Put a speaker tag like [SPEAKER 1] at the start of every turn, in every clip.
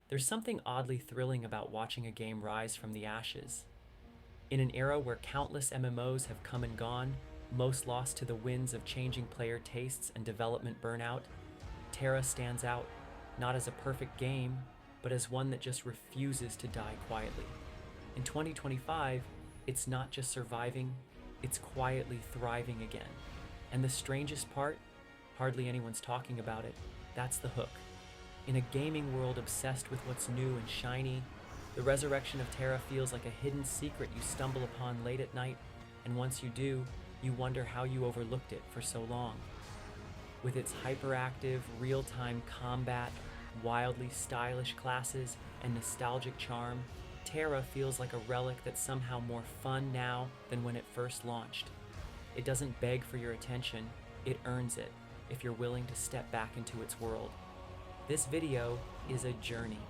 [SPEAKER 1] There's something oddly thrilling about watching a game rise from the ashes. In an era where countless MMOs have come and gone, most lost to the winds of changing player tastes and development burnout, TERA stands out, not as a perfect game, but as one that just refuses to die quietly. In 2025, it's not just surviving, it's quietly thriving again. And the strangest part, hardly anyone's talking about it, that's the hook. In a gaming world obsessed with what's new and shiny, the resurrection of TERA feels like a hidden secret you stumble upon late at night, and once you do, you wonder how you overlooked it for so long. With its hyperactive, real-time combat, wildly stylish classes, and nostalgic charm, TERA feels like a relic that's somehow more fun now than when it first launched. It doesn't beg for your attention, it earns it, if you're willing to step back into its world. This video is a journey.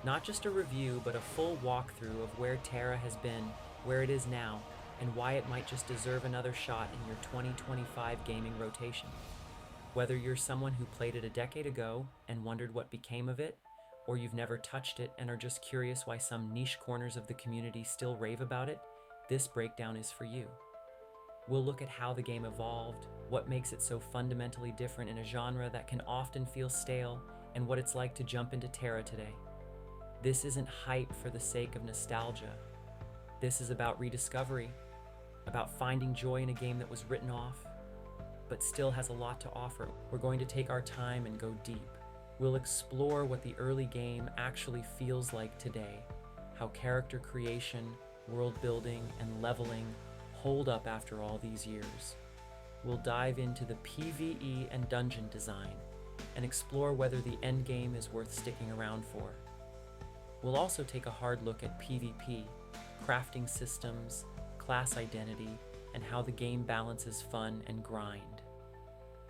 [SPEAKER 1] Not just a review, but a full walkthrough of where TERA has been, where it is now, and why it might just deserve another shot in your 2025 gaming rotation. Whether you're someone who played it a decade ago and wondered what became of it, or you've never touched it and are just curious why some niche corners of the community still rave about it, this breakdown is for you. We'll look at how the game evolved, what makes it so fundamentally different in a genre that can often feel stale, and what it's like to jump into TERA today. This isn't hype for the sake of nostalgia. This is about rediscovery, about finding joy in a game that was written off, but still has a lot to offer. We're going to take our time and go deep. We'll explore what the early game actually feels like today, how character creation, world building, and leveling hold up after all these years. We'll dive into the PvE and dungeon design, and explore whether the endgame is worth sticking around for. We'll also take a hard look at PvP, crafting systems, class identity, and how the game balances fun and grind.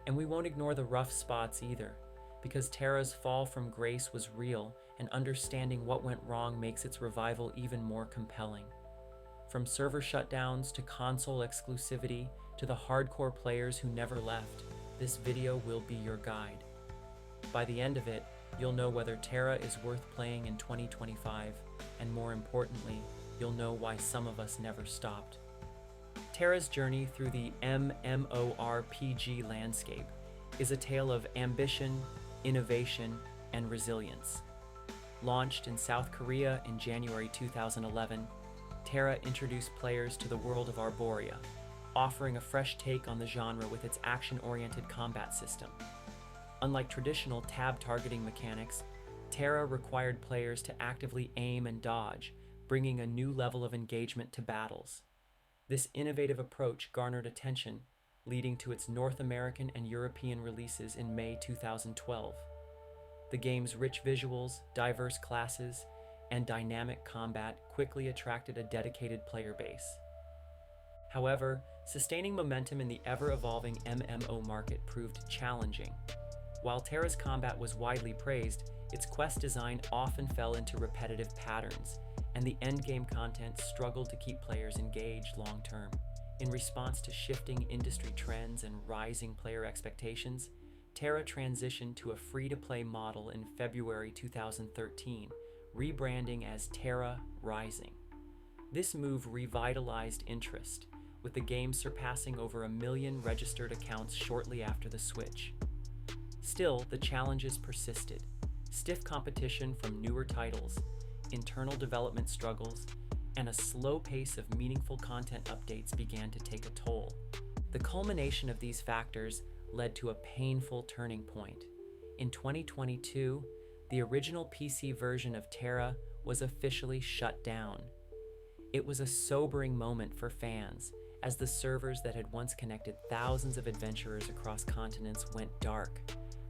[SPEAKER 1] And we won't ignore the rough spots either, because TERA's fall from grace was real, and understanding what went wrong makes its revival even more compelling. From server shutdowns to console exclusivity to the hardcore players who never left, this video will be your guide. By the end of it, you'll know whether TERA is worth playing in 2025, and more importantly, you'll know why some of us never stopped. TERA's journey through the MMORPG landscape is a tale of ambition, innovation, and resilience. Launched in South Korea in January 2011, TERA introduced players to the world of Arborea, offering a fresh take on the genre with its action-oriented combat system. Unlike traditional tab targeting mechanics, TERA required players to actively aim and dodge, bringing a new level of engagement to battles. This innovative approach garnered attention, leading to its North American and European releases in May 2012. The game's rich visuals, diverse classes, and dynamic combat quickly attracted a dedicated player base. However, sustaining momentum in the ever-evolving MMO market proved challenging. While TERA's combat was widely praised, its quest design often fell into repetitive patterns, and the endgame content struggled to keep players engaged long-term. In response to shifting industry trends and rising player expectations, TERA transitioned to a free-to-play model in February 2013, rebranding as TERA Rising. This move revitalized interest, with the game surpassing over 1 million registered accounts shortly after the switch. Still, the challenges persisted. Stiff competition from newer titles, internal development struggles, and a slow pace of meaningful content updates began to take a toll. The culmination of these factors led to a painful turning point. In 2022, the original PC version of TERA was officially shut down. It was a sobering moment for fans, as the servers that had once connected thousands of adventurers across continents went dark.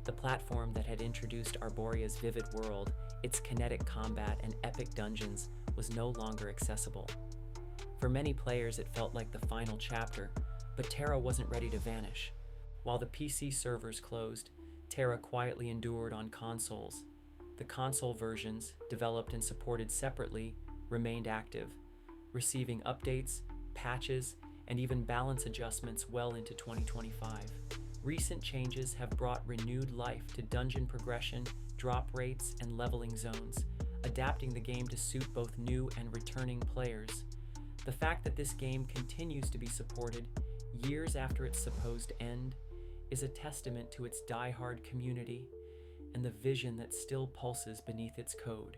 [SPEAKER 1] The platform that had introduced Arborea's vivid world, its kinetic combat, and epic dungeons was no longer accessible. For many players, it felt like the final chapter, but TERA wasn't ready to vanish. While the PC servers closed, TERA quietly endured on consoles. The console versions, developed and supported separately, remained active, receiving updates, patches, and even balance adjustments well into 2025. Recent changes have brought renewed life to dungeon progression, drop rates, and leveling zones, adapting the game to suit both new and returning players. The fact that this game continues to be supported years after its supposed end is a testament to its die-hard community and the vision that still pulses beneath its code.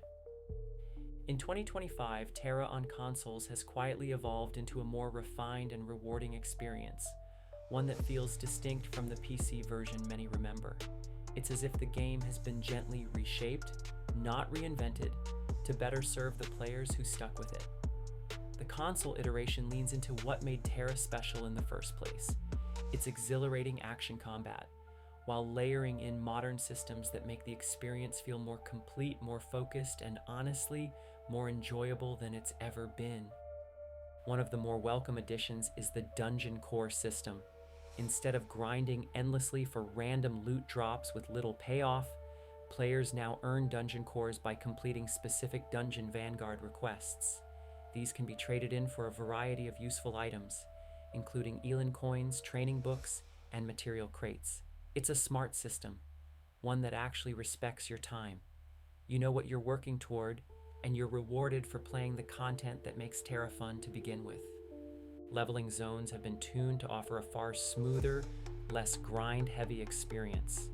[SPEAKER 1] In 2025, TERA on consoles has quietly evolved into a more refined and rewarding experience, one that feels distinct from the PC version many remember. It's as if the game has been gently reshaped, not reinvented, to better serve the players who stuck with it. The console iteration leans into what made TERA special in the first place, its exhilarating action combat, while layering in modern systems that make the experience feel more complete, more focused, and honestly, more enjoyable than it's ever been. One of the more welcome additions is the dungeon core system. Instead of grinding endlessly for random loot drops with little payoff, players now earn dungeon cores by completing specific dungeon vanguard requests. These can be traded in for a variety of useful items, including Elin coins, training books, and material crates. It's a smart system, one that actually respects your time. You know what you're working toward, and you're rewarded for playing the content that makes TERA fun to begin with. Leveling zones have been tuned to offer a far smoother, less grind-heavy experience.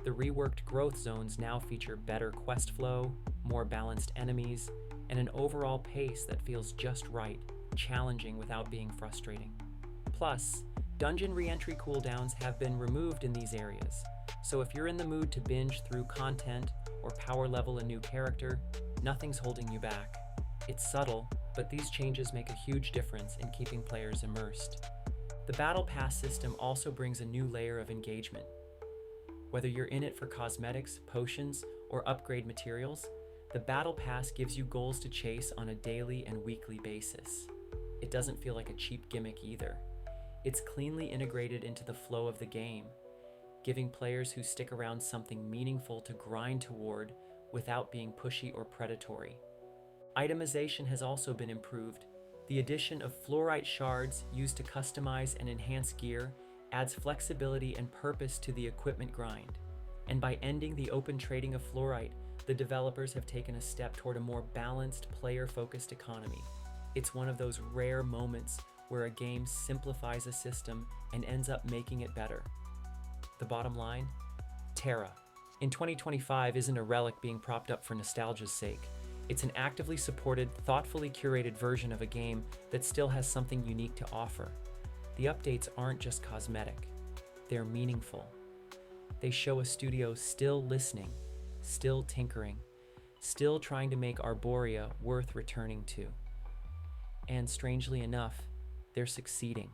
[SPEAKER 1] The reworked growth zones now feature better quest flow, more balanced enemies, and an overall pace that feels just right, challenging without being frustrating. Plus, dungeon re-entry cooldowns have been removed in these areas, so if you're in the mood to binge through content or power level a new character, nothing's holding you back. It's subtle, but these changes make a huge difference in keeping players immersed. The Battle Pass system also brings a new layer of engagement. Whether you're in it for cosmetics, potions, or upgrade materials, the Battle Pass gives you goals to chase on a daily and weekly basis. It doesn't feel like a cheap gimmick either. It's cleanly integrated into the flow of the game, giving players who stick around something meaningful to grind toward without being pushy or predatory. Itemization has also been improved. The addition of fluorite shards used to customize and enhance gear adds flexibility and purpose to the equipment grind. And by ending the open trading of fluorite, the developers have taken a step toward a more balanced, player-focused economy. It's one of those rare moments where a game simplifies a system and ends up making it better. The bottom line? TERA in 2025 isn't a relic being propped up for nostalgia's sake. It's an actively supported, thoughtfully curated version of a game that still has something unique to offer. The updates aren't just cosmetic, they're meaningful. They show a studio still listening, still tinkering, still trying to make Arborea worth returning to. And strangely enough, they're succeeding.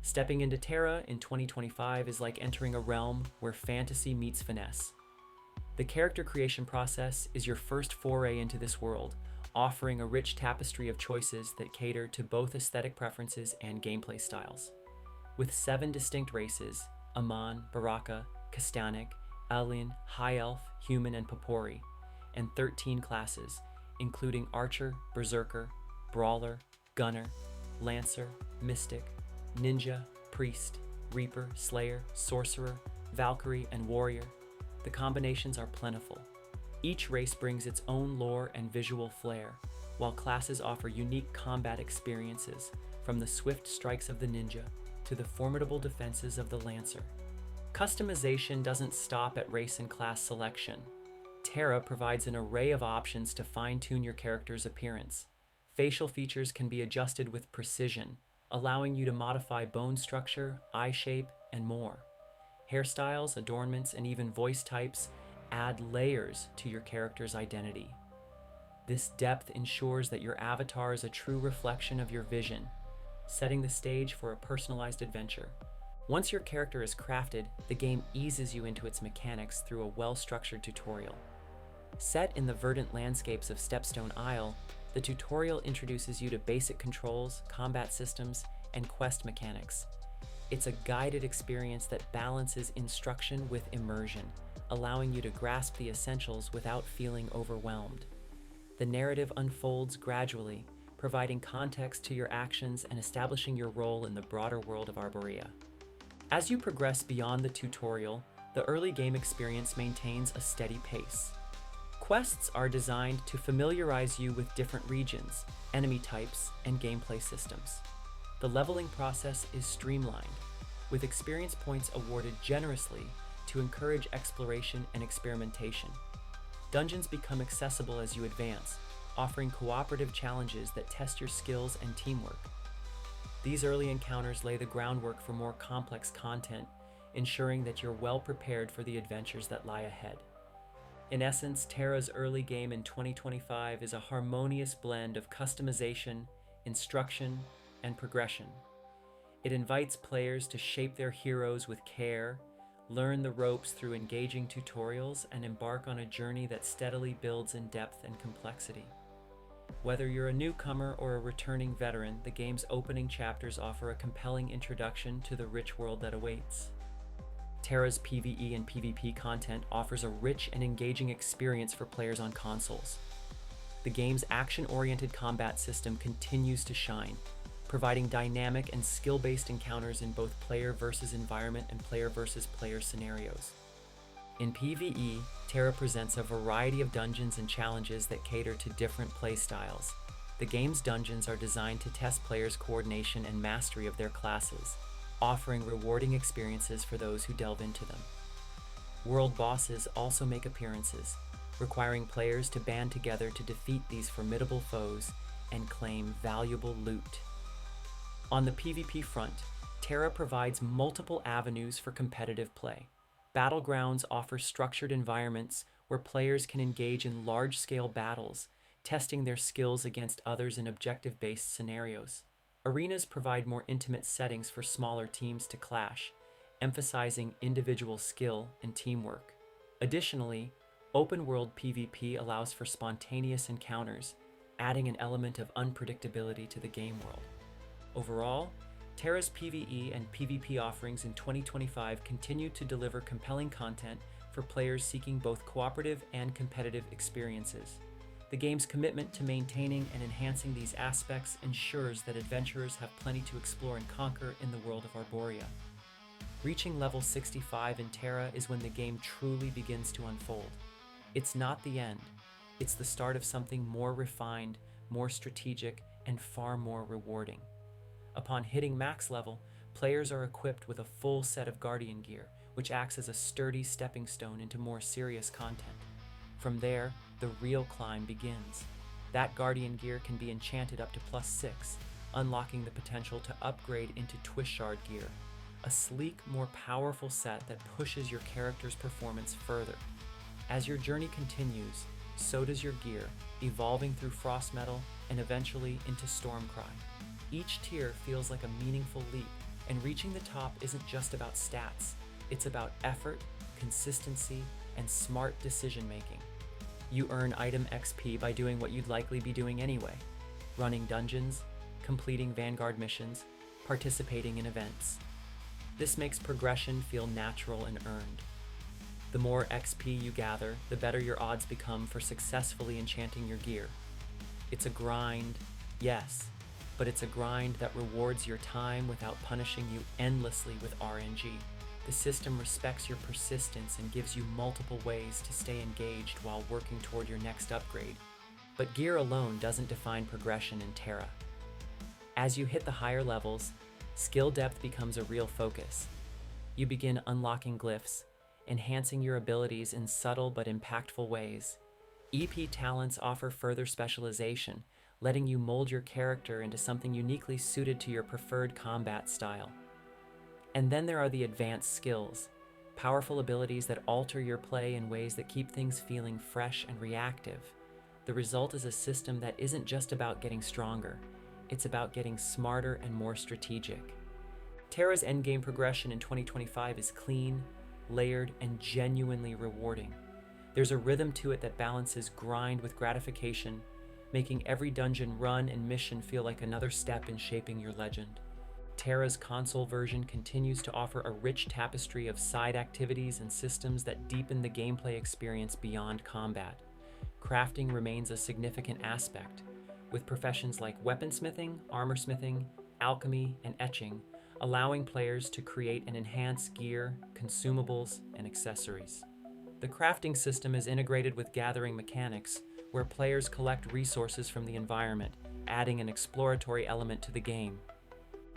[SPEAKER 1] Stepping into TERA in 2025 is like entering a realm where fantasy meets finesse. The character creation process is your first foray into this world, offering a rich tapestry of choices that cater to both aesthetic preferences and gameplay styles. With 7 distinct races, Aman, Baraka, Kastanik, Elin, High Elf, Human, and Popori, and 13 classes, including Archer, Berserker, Brawler, Gunner, Lancer, Mystic, Ninja, Priest, Reaper, Slayer, Sorcerer, Valkyrie, and Warrior. The combinations are plentiful. Each race brings its own lore and visual flair, while classes offer unique combat experiences, from the swift strikes of the ninja to the formidable defenses of the Lancer. Customization doesn't stop at race and class selection. TERA provides an array of options to fine-tune your character's appearance. Facial features can be adjusted with precision, allowing you to modify bone structure, eye shape, and more. Hairstyles, adornments, and even voice types add layers to your character's identity. This depth ensures that your avatar is a true reflection of your vision, setting the stage for a personalized adventure. Once your character is crafted, the game eases you into its mechanics through a well-structured tutorial. Set in the verdant landscapes of Stepstone Isle, the tutorial introduces you to basic controls, combat systems, and quest mechanics. It's a guided experience that balances instruction with immersion, allowing you to grasp the essentials without feeling overwhelmed. The narrative unfolds gradually, providing context to your actions and establishing your role in the broader world of Arborea. As you progress beyond the tutorial, the early game experience maintains a steady pace. Quests are designed to familiarize you with different regions, enemy types, and gameplay systems. The leveling process is streamlined, with experience points awarded generously to encourage exploration and experimentation. Dungeons become accessible as you advance, offering cooperative challenges that test your skills and teamwork. These early encounters lay the groundwork for more complex content, ensuring that you're well prepared for the adventures that lie ahead. In essence, TERA's early game in 2025 is a harmonious blend of customization, instruction, and progression. It invites players to shape their heroes with care, learn the ropes through engaging tutorials, and embark on a journey that steadily builds in depth and complexity. Whether you're a newcomer or a returning veteran, the game's opening chapters offer a compelling introduction to the rich world that awaits. TERA's PvE and PvP content offers a rich and engaging experience for players on consoles. The game's action-oriented combat system continues to shine, providing dynamic and skill-based encounters in both player versus environment and player versus player scenarios. In PvE, TERA presents a variety of dungeons and challenges that cater to different playstyles. The game's dungeons are designed to test players' coordination and mastery of their classes, offering rewarding experiences for those who delve into them. World bosses also make appearances, requiring players to band together to defeat these formidable foes and claim valuable loot. On the PvP front, TERA provides multiple avenues for competitive play. Battlegrounds offer structured environments where players can engage in large-scale battles, testing their skills against others in objective-based scenarios. Arenas provide more intimate settings for smaller teams to clash, emphasizing individual skill and teamwork. Additionally, open-world PvP allows for spontaneous encounters, adding an element of unpredictability to the game world. Overall, TERA's PvE and PvP offerings in 2025 continue to deliver compelling content for players seeking both cooperative and competitive experiences. The game's commitment to maintaining and enhancing these aspects ensures that adventurers have plenty to explore and conquer in the world of Arborea. Reaching level 65 in TERA is when the game truly begins to unfold. It's not the end, it's the start of something more refined, more strategic, and far more rewarding. Upon hitting max level, players are equipped with a full set of Guardian gear, which acts as a sturdy stepping stone into more serious content. From there, the real climb begins. That Guardian gear can be enchanted up to +6, unlocking the potential to upgrade into Twist Shard gear, a sleek, more powerful set that pushes your character's performance further. As your journey continues, so does your gear, evolving through Frost Metal and eventually into Stormcry. Each tier feels like a meaningful leap, and reaching the top isn't just about stats, it's about effort, consistency, and smart decision-making. You earn item XP by doing what you'd likely be doing anyway, running dungeons, completing Vanguard missions, participating in events. This makes progression feel natural and earned. The more XP you gather, the better your odds become for successfully enchanting your gear. It's a grind, yes, but it's a grind that rewards your time without punishing you endlessly with RNG. The system respects your persistence and gives you multiple ways to stay engaged while working toward your next upgrade. But gear alone doesn't define progression in TERA. As you hit the higher levels, skill depth becomes a real focus. You begin unlocking glyphs, enhancing your abilities in subtle but impactful ways. EP talents offer further specialization, letting you mold your character into something uniquely suited to your preferred combat style. And then there are the advanced skills, powerful abilities that alter your play in ways that keep things feeling fresh and reactive. The result is a system that isn't just about getting stronger, it's about getting smarter and more strategic. TERA's endgame progression in 2025 is clean, layered, and genuinely rewarding. There's a rhythm to it that balances grind with gratification, making every dungeon run and mission feel like another step in shaping your legend. TERA's console version continues to offer a rich tapestry of side activities and systems that deepen the gameplay experience beyond combat. Crafting remains a significant aspect, with professions like weaponsmithing, armorsmithing, alchemy, and etching allowing players to create and enhance gear, consumables, and accessories. The crafting system is integrated with gathering mechanics, where players collect resources from the environment, adding an exploratory element to the game.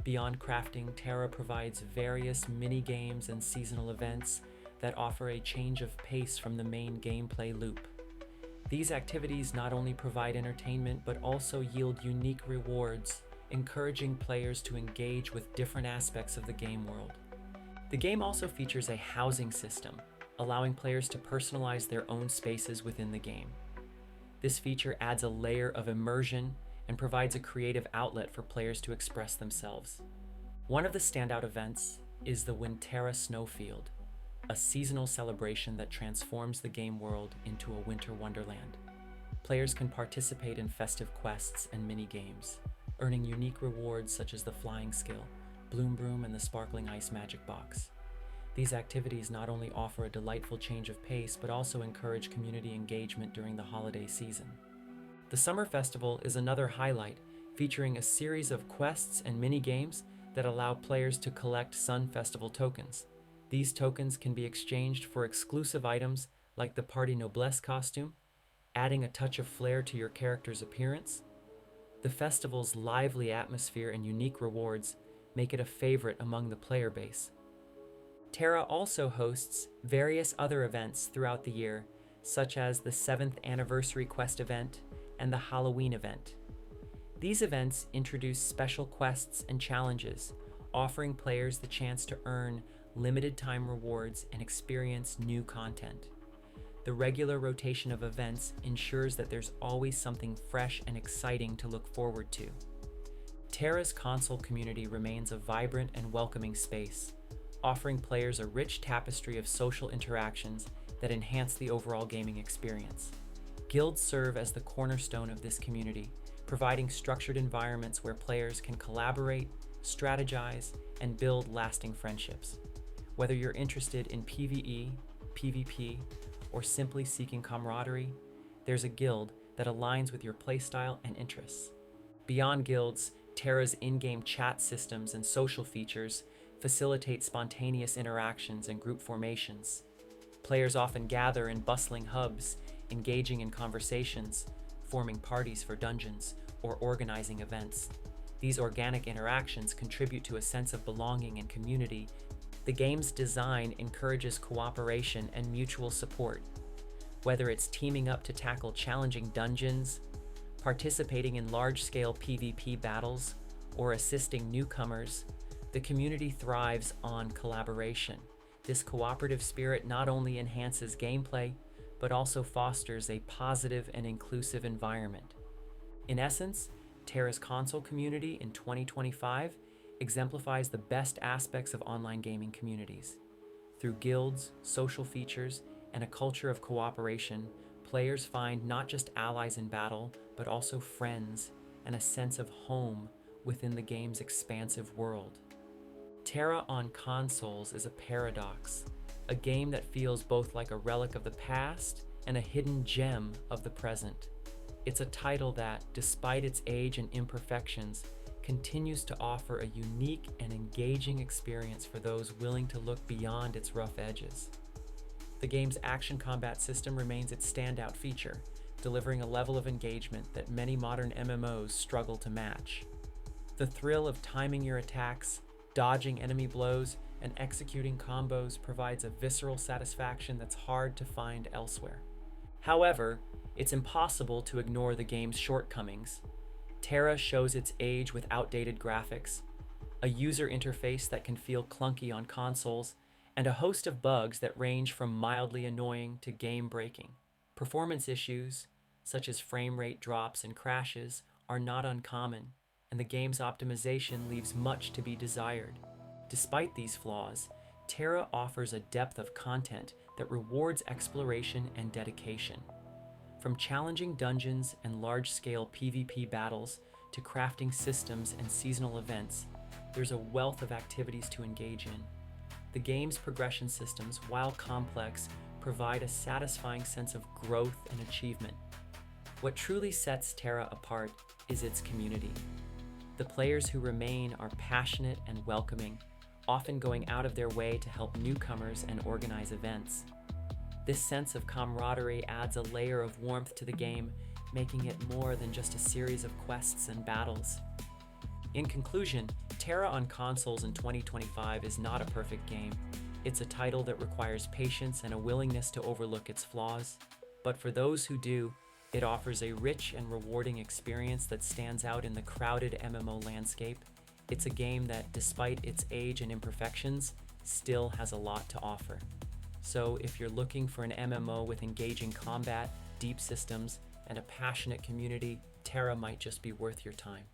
[SPEAKER 1] Beyond crafting, TERA provides various mini-games and seasonal events that offer a change of pace from the main gameplay loop. These activities not only provide entertainment but also yield unique rewards, encouraging players to engage with different aspects of the game world. The game also features a housing system, allowing players to personalize their own spaces within the game. This feature adds a layer of immersion and provides a creative outlet for players to express themselves. One of the standout events is the TERA Snowfield, a seasonal celebration that transforms the game world into a winter wonderland. Players can participate in festive quests and mini-games, earning unique rewards such as the Flying Skill, Bloom Broom, and the Sparkling Ice Magic Box. These activities not only offer a delightful change of pace, but also encourage community engagement during the holiday season. The Summer Festival is another highlight, featuring a series of quests and mini-games that allow players to collect Sun Festival tokens. These tokens can be exchanged for exclusive items like the Party Noblesse costume, adding a touch of flair to your character's appearance. The festival's lively atmosphere and unique rewards make it a favorite among the player base. TERA also hosts various other events throughout the year, such as the 7th Anniversary Quest event and the Halloween event. These events introduce special quests and challenges, offering players the chance to earn limited time rewards and experience new content. The regular rotation of events ensures that there's always something fresh and exciting to look forward to. TERA's console community remains a vibrant and welcoming space, offering players a rich tapestry of social interactions that enhance the overall gaming experience. Guilds serve as the cornerstone of this community, providing structured environments where players can collaborate, strategize, and build lasting friendships. Whether you're interested in PvE, PvP, or simply seeking camaraderie, there's a guild that aligns with your playstyle and interests. Beyond guilds, TERA's in-game chat systems and social features facilitate spontaneous interactions and group formations. Players often gather in bustling hubs, engaging in conversations, forming parties for dungeons, or organizing events. These organic interactions contribute to a sense of belonging and community. The game's design encourages cooperation and mutual support. Whether it's teaming up to tackle challenging dungeons, participating in large-scale PvP battles, or assisting newcomers, the community thrives on collaboration. This cooperative spirit not only enhances gameplay, but also fosters a positive and inclusive environment. In essence, TERA's console community in 2025 exemplifies the best aspects of online gaming communities. Through guilds, social features, and a culture of cooperation, players find not just allies in battle, but also friends and a sense of home within the game's expansive world. TERA on consoles is a paradox, a game that feels both like a relic of the past and a hidden gem of the present. It's a title that, despite its age and imperfections, continues to offer a unique and engaging experience for those willing to look beyond its rough edges. The game's action combat system remains its standout feature, delivering a level of engagement that many modern MMOs struggle to match. The thrill of timing your attacks, dodging enemy blows, and executing combos provides a visceral satisfaction that's hard to find elsewhere. However, it's impossible to ignore the game's shortcomings. TERA shows its age with outdated graphics, a user interface that can feel clunky on consoles, and a host of bugs that range from mildly annoying to game-breaking. Performance issues, such as frame rate drops and crashes, are not uncommon, and the game's optimization leaves much to be desired. Despite these flaws, TERA offers a depth of content that rewards exploration and dedication. From challenging dungeons and large-scale PvP battles to crafting systems and seasonal events, there's a wealth of activities to engage in. The game's progression systems, while complex, provide a satisfying sense of growth and achievement. What truly sets TERA apart is its community. The players who remain are passionate and welcoming, often going out of their way to help newcomers and organize events. This sense of camaraderie adds a layer of warmth to the game, making it more than just a series of quests and battles. In conclusion, TERA on consoles in 2025 is not a perfect game. It's a title that requires patience and a willingness to overlook its flaws. But for those who do, it offers a rich and rewarding experience that stands out in the crowded MMO landscape. It's a game that, despite its age and imperfections, still has a lot to offer. So if you're looking for an MMO with engaging combat, deep systems, and a passionate community, TERA might just be worth your time.